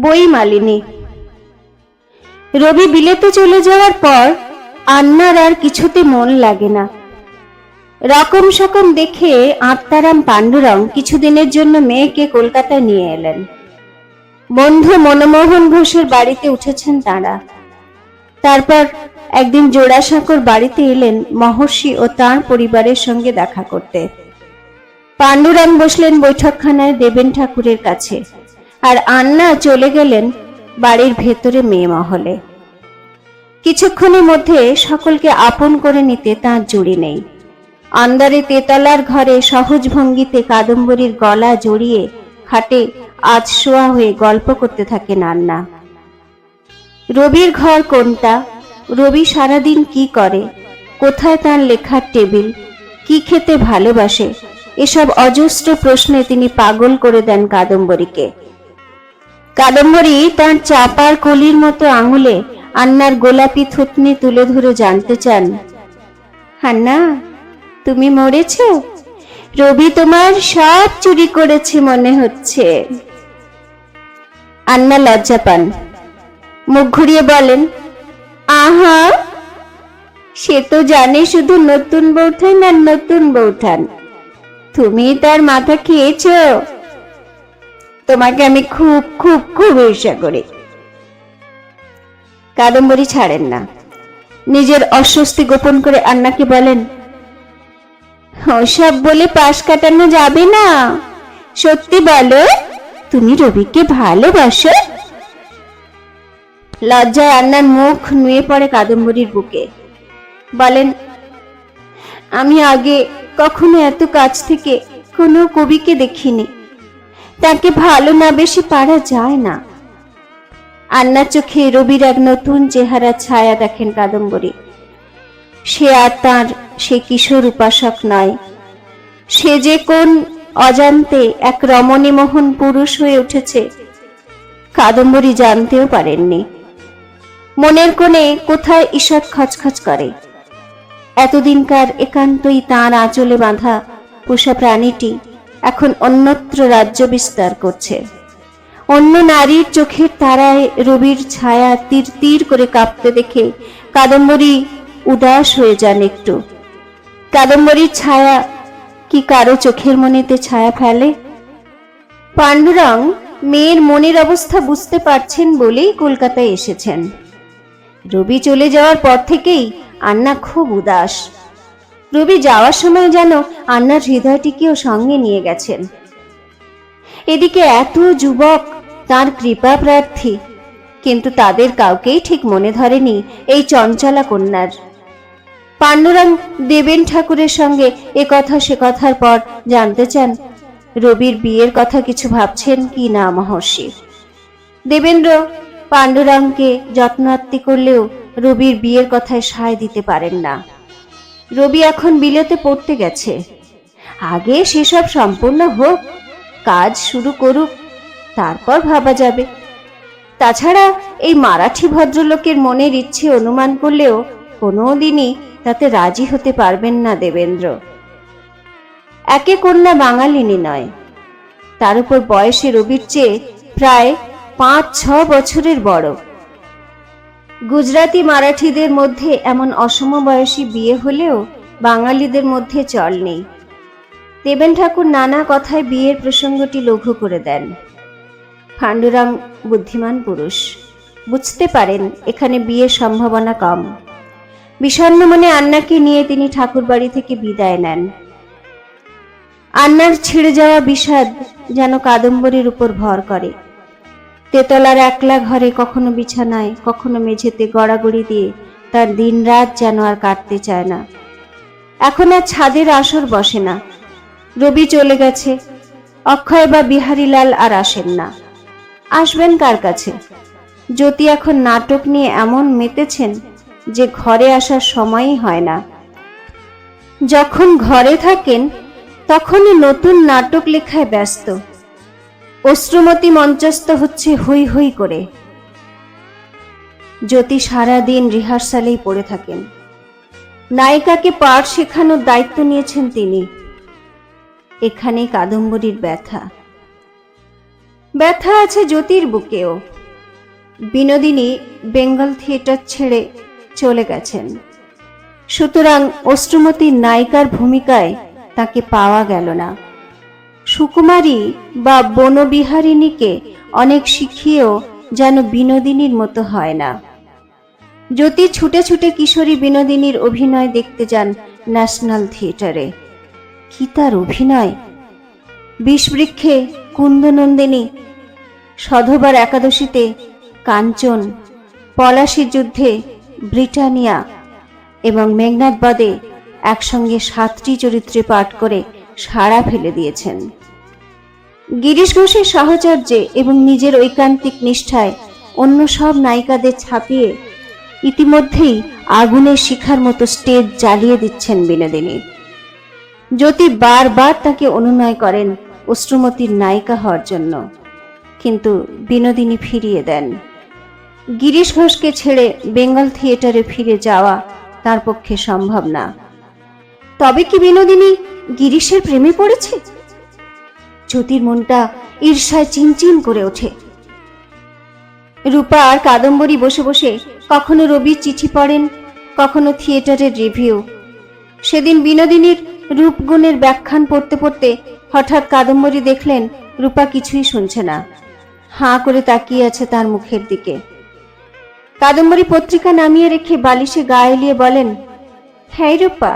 বইমালিনী। রবি বিলেতে চলে যাওয়ার পর আন্নার আর কিছুতে মন লাগে না। রকম সকম দেখে আত্মারাম পাণ্ডুরং কিছুদিনের জন্য মেয়েকে কলকাতায় নিয়ে এলেন। বন্ধু মনমোহন ঘোষের বাড়িতে উঠেছেন তাঁরা। তারপর একদিন জোড়াসাঁকোর বাড়িতে এলেন মহর্ষি ও তাঁর পরিবারের সঙ্গে দেখা করতে। পাণ্ডুরং বসলেন বৈঠকখানায় দেবেন ঠাকুরের কাছে, আর আন্না চলে গেলেন বাড়ির ভেতরে মেয়ে মহলে। কিছুক্ষণের মধ্যে সকলকে আপন করে নিতে তাঁর জুড়ি নেই। আন্দারে তেতলার ঘরে সহজ ভঙ্গিতে কাদম্বরীর গলা জড়িয়ে খাটে আধশোয়া হয়ে গল্প করতে থাকেন আন্না। রবির ঘর কোনটা, রবি সারাদিন কি করে, কোথায় তার লেখার টেবিল, কি খেতে ভালোবাসে, এসব অজস্র প্রশ্নে তিনি পাগল করে দেন কাদম্বরীকে। কাদম্বরী তার চাপার কলির মতো আঙুলে আন্নার গোলাপি থুতনি তুলে ধরে জানতে চান, আন্না তুমি মরেছ? রবি তোমার সব চুরি করেছে মনে হচ্ছে। আন্না লজ্জা পান, মুখ ঘুরিয়ে বলেন, আহা, সে তো জানে শুধু নতুন বৌঠান আর নতুন বৌঠান। তুমি তার মাথা খেয়েছ? তোমাকে আমি খুব খুব খুব ঈর্ষা করি। কাদম্বরী ছাড়েন না, নিজের অস্বস্তি গোপন করে আন্নাকে বলেন, ওসব বলে পাশ কাটানো যাবে না। সত্যি বলো, তুমি রবিকে ভালোবাসো? লজ্জায় আন্নার মুখ নুয়ে পড়ে কাদম্বরীর বুকে। বলেন, আমি আগে কখনো এত কাছ থেকে কোনো কবিকে দেখিনি। তাকে ভালো না বেশি পারা যায় না। আন্নার চোখে রবির এক নতুন চেহারা ছায়া দেখেন কাদম্বরী। সে আর তাঁর সে কিশোর উপাসক নয়। সে যে কোন অজান্তে এক রমণীমোহন পুরুষ হয়ে উঠেছে কাদম্বরী জানতেও পারেননি। মনের কোণে কোথায় ঈষৎ খচখচ করে। এতদিনকার একান্তই তাঁর আঁচলে বাঁধা পোষা প্রাণীটি এখন অন্যত্র রাজ্য বিস্তার করছে। অন্য নারীর চোখের তারায় রবির ছায়া তীর তীর করে কাঁপতে দেখে কাদম্বরী উদাস হয়ে যান একটু। কাদম্বরীর ছায়া কি কারো চোখের মনেতে ছায়া ফেলে? পাণ্ডুরং মেয়ের মনের অবস্থা বুঝতে পারছেন বলেই কলকাতায় এসেছেন। রবি চলে যাওয়ার পর থেকেই আন্না খুব উদাস। রবি যাওয়ার সময় যেন আন্নার হৃদয়টিকেও সঙ্গে নিয়ে গেছেন। এদিকে এত যুবক তার কৃপা প্রার্থী, কিন্তু তাদের কাউকেই ঠিক মনে ধরেনি এই চঞ্চলা কন্যার। পাণ্ডুরং দেবেন ঠাকুরের সঙ্গে এ কথা সে কথার পর জানতে চান রবির বিয়ের কথা কিছু ভাবছেন কি না মহর্ষি। দেবেন্দ্র পাণ্ডুরংকে যত্নার্তি করলেও রবির বিয়ের কথায় সায় দিতে পারেন না। রবি এখন বিলেতে পড়তে গেছে, আগে সেসব সম্পূর্ণ হোক, কাজ শুরু করুক, তারপর ভাবা যাবে। তাছাড়া এই মারাঠি ভদ্রলোকের মনের ইচ্ছে অনুমান করলেও কোনোদিনই তাতে রাজি হতে পারবেন না দেবেন্দ্র। একে কন্যা বাঙালিনী নয়, তার উপর বয়সে রবির চেয়ে প্রায় 5-6 বছরের বড়। গুজরাটি মারাঠিদের মধ্যে এমন অসমবয়সী বিয়ে হলেও বাঙালিদের মধ্যে চল নেই। দেবেন ঠাকুর নানা কথায় বিয়ের প্রসঙ্গটি লঘু করে দেন। পাণ্ডুরং বুদ্ধিমান পুরুষ, বুঝতে পারেন এখানে বিয়ের সম্ভাবনা কম। বিষণ্ণ মনে আন্নাকে নিয়ে তিনি ঠাকুর বাড়ি থেকে বিদায় নেন। আন্নার ছিঁড়ে যাওয়া বিষাদ যেন কাদম্বরীর উপর ভর করে। তেতলার একলা ঘরে কখনো বিছানায় কখনো মেঝেতে গড়াগড়ি দিয়ে তার দিন রাত যেন আর কাটতে চায় না। এখন আর ছাদের আসর বসে না। রবি চলে গেছে, অক্ষয় বা বিহারীলাল আর আসেন না। আসবেন কার কাছে? জ্যোতি এখন নাটক নিয়ে এমন মেতেছেন যে ঘরে আসার সময়ই হয় না। যখন ঘরে থাকেন তখনই নতুন নাটক লেখায় ব্যস্ত। অশ্রুমতি মঞ্চস্থ হচ্ছে হই হই করে। জ্যোতি সারাদিন রিহার্সালেই পড়ে থাকেন। নায়িকাকে পাঠ শেখানোর দায়িত্ব নিয়েছেন তিনি। এখানেই কাদম্বরীর ব্যথা। ব্যথা আছে জ্যোতির বুকেও। বিনোদিনী বেঙ্গল থিয়েটার ছেড়ে চলে গেছেন, সুতরাং অশ্রুমতীর নায়িকার ভূমিকায় তাকে পাওয়া গেল না। সুকুমারী বা বনবিহারিণীকে অনেক শিখিয়েও যেন বিনোদিনীর মতো হয় না। জ্যোতি ছুটে ছুটে কিশোরী বিনোদিনীর অভিনয় দেখতে যান ন্যাশনাল থিয়েটারে। কি তার অভিনয়! বিষবৃক্ষে কুন্দনন্দিনী, সধবার একাদশীতে কাঞ্চন, পলাশীর যুদ্ধে ব্রিটানিয়া এবং মেঘনাদ বধে একসঙ্গে 7টি চরিত্রে পাঠ করে সাড়া ফেলে দিয়েছেন। গিরিশ ঘোষের সাহচর্যে এবং নিজের ঐকান্তিক নিষ্ঠায় অন্য সব নায়িকাদের ছাপিয়ে ইতিমধ্যেই আগুনের শিখার মতো স্টেজ জ্বালিয়ে দিচ্ছেন বিনোদিনী। জ্যোতি বারবার তাকে অনুনয় করেন অশ্রুমতীর নায়িকা হওয়ার জন্য, কিন্তু বিনোদিনী ফিরিয়ে দেন। গিরিশ ঘোষকে ছেড়ে বেঙ্গল থিয়েটারে ফিরে যাওয়া তার পক্ষে সম্ভব না। তবে কি বিনোদিনী গিরিশের প্রেমে পড়েছে? জ্যোতির মনটা ঈর্ষায় চিনচিন করে ওঠে। রূপা আর কাদম্বরী বসে বসে কখনো রবির চিঠি পড়েন, কখনো থিয়েটারের রিভিউ। সেদিন বিনোদিনীর রূপগুণের ব্যাখ্যান পড়তে পড়তে হঠাৎ কাদম্বরী দেখলেন রূপা কিছুই শুনছে না, হাঁ করে তাকিয়ে আছে তার মুখের দিকে। কাদম্বরী পত্রিকা নামিয়ে রেখে বালিশে গা এলিয়ে বলেন, হ্যাঁ রূপা,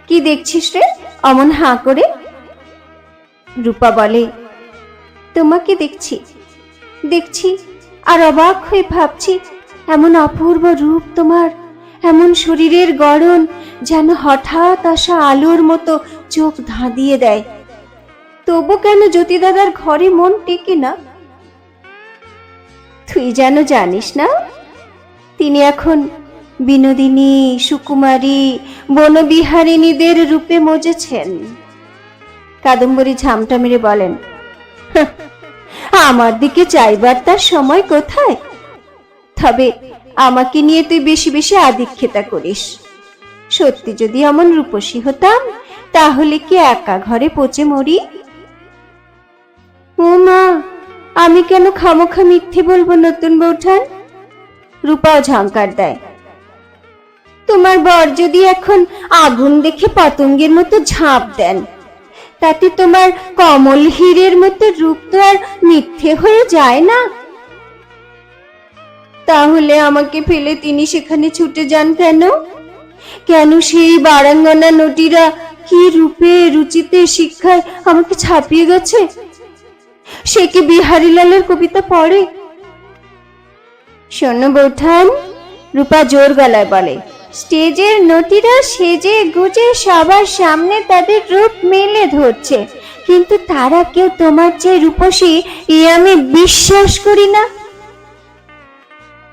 কি দেখছিস রে অমন হাঁ করে? রূপা বলে, তোমাকে দেখছি দেখছি আর অবাক হয়ে ভাবছি, এমন অপূর্ব রূপ তোমার, এমন শরীরের গড়ন যেন হঠাৎ আসা আলোর মতো চোখ ধাঁধিয়ে দেয়। তবু কেন জ্যোতি দাদার ঘরে মন টেকে না? তুই যেন জানিস না, তিনি এখন বিনোদিনী, সুকুমারী, বনবিহারিণীদের রূপে মজেছেন। কাদম্বরী ঝামটা মেরে বলেন, আমার দিকে চাইবার তার সময় কোথায়? তবে আমাকে নিয়ে তুই বেশি বেশি আদিক্ষেতা করিস। সত্যি যদি এমন রূপসী হতাম, তাহলে কি একা ঘরে পচে মরি? ও মা, আমি কেন খামোখা মিথ্যে বলবো নতুন বৌঠান? রূপাও ঝাঙ্কার দেয়, তোমার বর যদি এখন আগুন দেখে পতঙ্গের মতো ঝাঁপ দেন, তাতে তোমার কমল হীরের মতো রূপ তো আর মিথ্যে হয়ে যায় না। তাহলে আমাকে ফেলে তিনি সেখানে ছুটে যান কেন? কেন সেই বারাঙ্গনা নটিরা কি রূপে, রুচিতে, শিক্ষায় আমাকে ছাপিয়ে গেছে? সে কি বিহারীলালের কবিতা পড়ে? শোনো বৌঠান, রূপা জোর গলায় বলে, স্টেজের নটিরা সেজে গুজে সবার সামনে তাদের রূপ মেলে ধরছে, কিন্তু তারা কেউ তোমার চেয়ে রূপসী এ আমি বিশ্বাস করি না।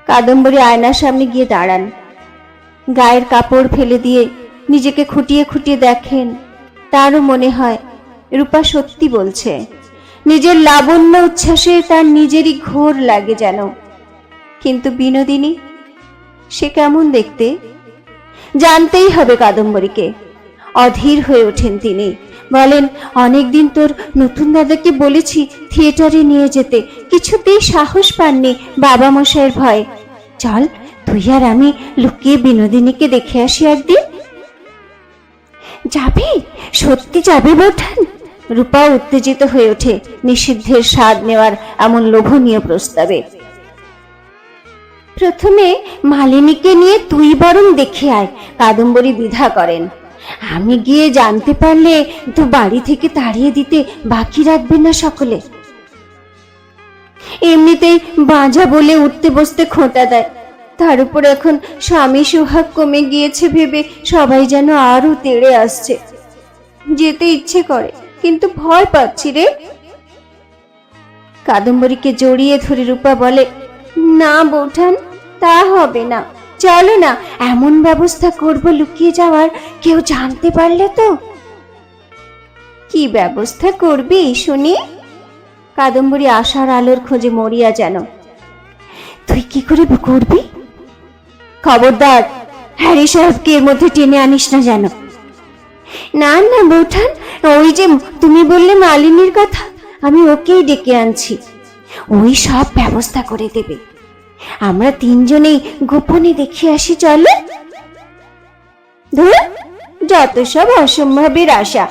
কাদম্বরী আয়নার সামনে গিয়ে দাঁড়ান, গায়ের কাপড় ফেলে দিয়ে নিজেকে খুঁটিয়ে খুঁটিয়ে দেখেন। তারও মনে হয় রূপা সত্যি বলছে। নিজের লাবণ্য উচ্ছ্বাসে তার নিজেরই ঘোর লাগে যেন। কিন্তু বিনোদিনী, সে কেমন দেখতে? জানতেই হবে কাদম্বরীকে। অধীর হয়ে ওঠেন তিনি, বলেন, অনেকদিন তোর নতুন দাদাকে বলেছি থিয়েটারে নিয়ে যেতে, কিছুতেই সাহস পাননি বাবা মশাইয়ের ভয়ে। চল, তুই আর আমি লুকিয়ে বিনোদিনীকে দেখে আসি একদিন। যাবি? সত্যি যাবি বৌঠান? রূপা উত্তেজিত হয়ে ওঠে নিষিদ্ধের স্বাদ নেওয়ার এমন লোভনীয় প্রস্তাবে। প্রথমে মালিনীকে নিয়ে তুই বরং দেখে আয়, কাদম্বরী বিধা করেন। আমি গিয়ে জানতে পারলে তো বাড়ি থেকে তাড়িয়ে দিতে বাকি রাখবে না সকলে। এমনিতেই বাঁজা বলে উঠতে বসতে খোঁটা দেয়, তার উপর এখন স্বামী সোহাগ কমে গিয়েছে ভেবে সবাই যেন আরো তেড়ে আসছে। যেতে ইচ্ছে করে, কিন্তু ভয় পাচ্ছি রে। কাদম্বরীকে জড়িয়ে ধরে রূপা বলে, না বৌঠান, তা হবে না, চলো না, এমন ব্যবস্থা করব লুকিয়ে যাওয়ার, কেউ জানতে পারলে তো। কি ব্যবস্থা করবি শুনি? কাদম্বরী আশার আলোর খোঁজে মরিয়া যেন। তুই কি করে করবি? খবরদার হ্যারি সাহেবকে এর মধ্যে টেনে আনিস না যেন। না না বৌঠান, ওই যে তুমি বললে মালিনীর কথা, আমি ওকেই ডেকে আনছি। ওই সব ব্যবস্থা করে দেবে। আমরা তিনজনেই গোপনে দেখে আসি, চলো। ধর, যত সব অসম্ভবের আশা।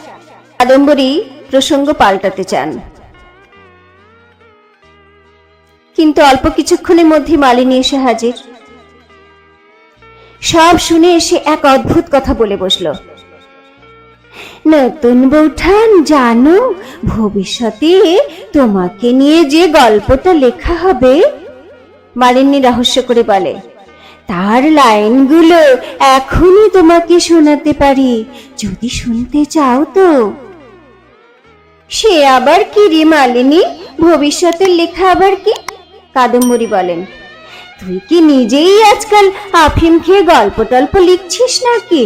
কাদম্বরী প্রসঙ্গ পাল্টাতে চান, কিন্তু অল্প কিছুক্ষণের মধ্যে মালিনী এসে হাজির। সব শুনে এসে এক অদ্ভুত কথা বলে বসলো। নতুন বৌঠান, জানো ভবিষ্যতে তোমাকে নিয়ে যে গল্পটা লেখা হবে, মালিনী রহস্য করে বলে, তার লাইনগুলো এখনই তোমাকে শোনাতে পারি, যদি শুনতে চাও তো। সে আবার কি রে মালিনী, ভবিষ্যতের লেখা আবার কি? কাদম্বরী বলেন, তুই কি নিজেই আজকাল আফিম খেয়ে গল্প টল্প লিখছিস নাকি?